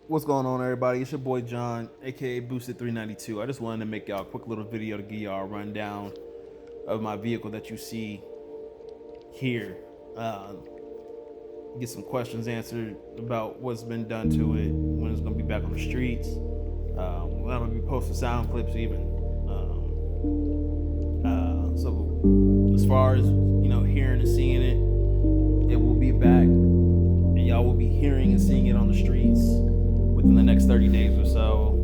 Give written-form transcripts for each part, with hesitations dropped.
What's going on, everybody? It's your boy John, aka Boosted 392. I just wanted to make y'all a quick little video to give y'all a rundown of my vehicle that you see here. Uh, get some questions answered about what's been done to it, when it's gonna be back on the streets. When I'm gonna be posting sound clips, even. So as far as hearing and seeing it, it will be back, and y'all will be hearing and seeing it on the streets within the next 30 days or so.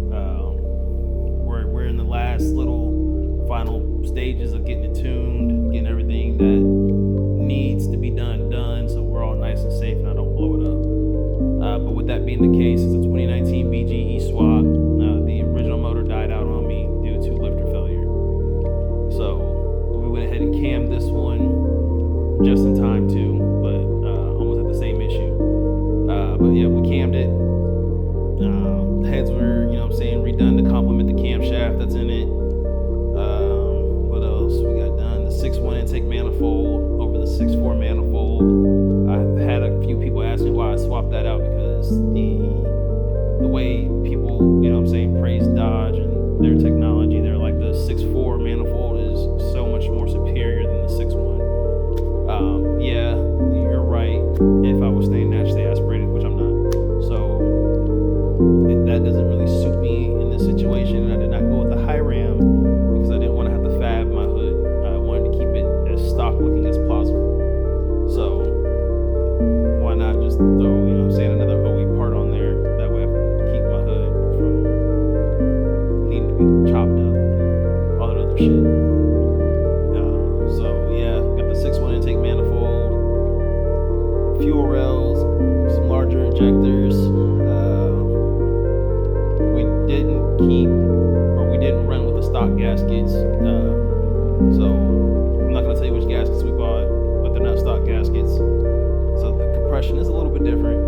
We're in the last little final stages of getting it tuned, getting everything that needs to be done, so we're all nice and safe and I don't blow it up. But with that being the case, it's a 2019 BGE swap. The original motor died out on me due to lifter failure. So we went ahead and cammed this one just in time too, but almost had the same issue. But yeah, we cammed it. The heads were, redone to complement the camshaft that's in it. What else we got done? The 6.1 intake manifold over the 6.4 manifold. I had a few people ask me why I swapped that out, because the way people, praise Dodge and their technology, they're like the 6.4 manifold is so much more superior than the 6.1. Yeah, you're right. If I was staying naturally aspirated, which I'm not, so that doesn't really suit me in this situation. I did not go with the high ram because I didn't want to have to fab my hood. I wanted to keep it as stock looking as possible. So why not just throw, another OE part on there? That way I can keep my hood from needing to be chopped up and all that other shit. So yeah, got the 6.1 intake manifold, fuel rails, some larger injectors. We didn't run with the stock gaskets. So I'm not gonna tell you which gaskets we bought, but they're not stock gaskets. So the compression is a little bit different.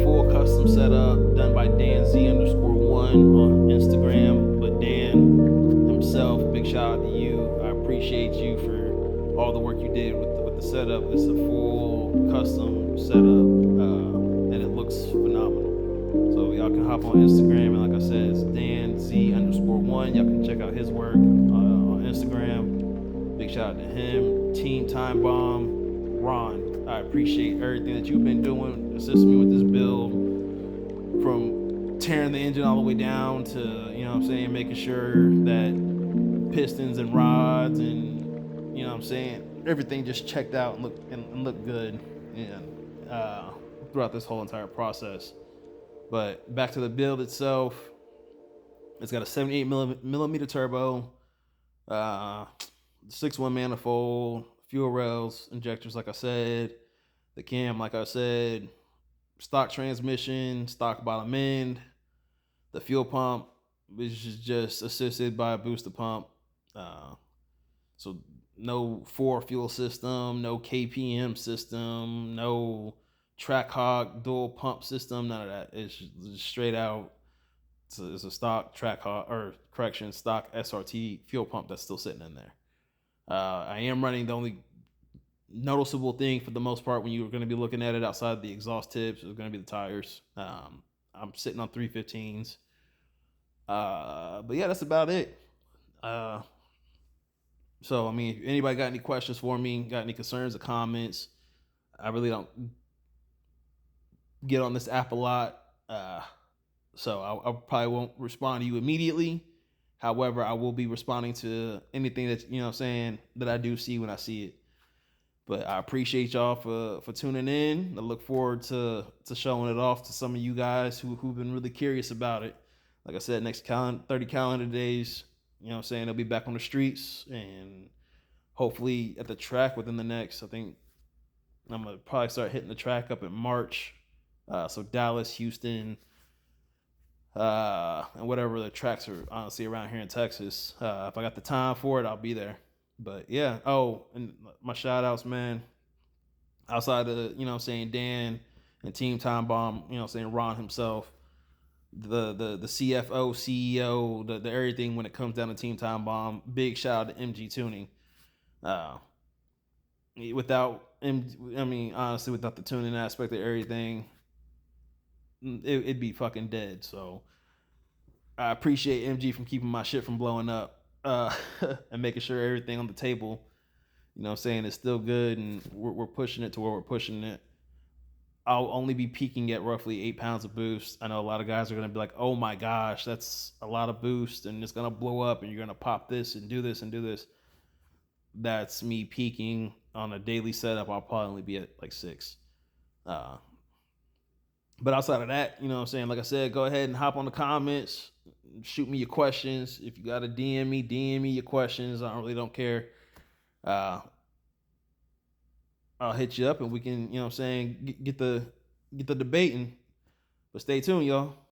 Full custom setup done by Dan Z_1 on Instagram. But Dan himself, big shout out to you. I appreciate you for all the work you did with the setup. It's a full custom setup. And it looks phenomenal. So y'all can hop on Instagram, and like I said, it's Dan Z_1. Y'all can check out his work on Instagram. Big shout out to him. Team Time Bomb, Ron. I appreciate everything that you've been doing, assisting me with this build, from tearing the engine all the way down to making sure that pistons and rods and everything just checked out and looked good. And throughout this whole entire process. But back to the build itself, it's got a 78 millimeter turbo, 6.1 manifold, fuel rails, injectors, like I said, the cam, like I said, stock transmission, stock bottom end, the fuel pump, which is just assisted by a booster pump. So no 4 fuel system, no KPM system, no Trackhawk dual pump system, none of that. It's just straight out. It's a stock stock SRT fuel pump that's still sitting in there. I am running, the only noticeable thing for the most part when you're going to be looking at it outside the exhaust tips is going to be the tires. I'm sitting on 315s. But yeah, that's about it. So, if anybody got any questions for me, got any concerns or comments, I really don't get on this app a lot. So I probably won't respond to you immediately. However, I will be responding to anything that, that I do see when I see it. But I appreciate y'all for tuning in. I look forward to showing it off to some of you guys who've been really curious about it. Like I said, next 30 calendar days, it'll be back on the streets and hopefully at the track within the next, I think I'm going to probably start hitting the track up in March. So Dallas, Houston, and whatever the tracks are honestly around here in Texas. If I got the time for it, I'll be there. But yeah. Oh, and my shout outs, man. Outside of, Dan and Team Time Bomb, Ron himself, the CFO, CEO, the everything when it comes down to Team Time Bomb. Big shout out to MG Tuning. Without I mean, honestly, without the tuning aspect of everything, it'd be fucking dead. So I appreciate MG from keeping my shit from blowing up, and making sure everything on the table, you know what I'm saying, is still good, and we're pushing it to where we're pushing it. I'll only be peaking at roughly 8 pounds of boost. I know a lot of guys are gonna be like, "Oh my gosh, that's a lot of boost, and it's gonna blow up, and you're gonna pop this and do this and do this." That's me peaking on a daily setup. I'll probably only be at like 6. Uh, but outside of that, you know what I'm saying? Like I said, go ahead and hop on the comments, shoot me your questions. If you got to DM me your questions. I really don't care. Uh, I'll hit you up and we can, you know what I'm saying, get the debating. But stay tuned, y'all.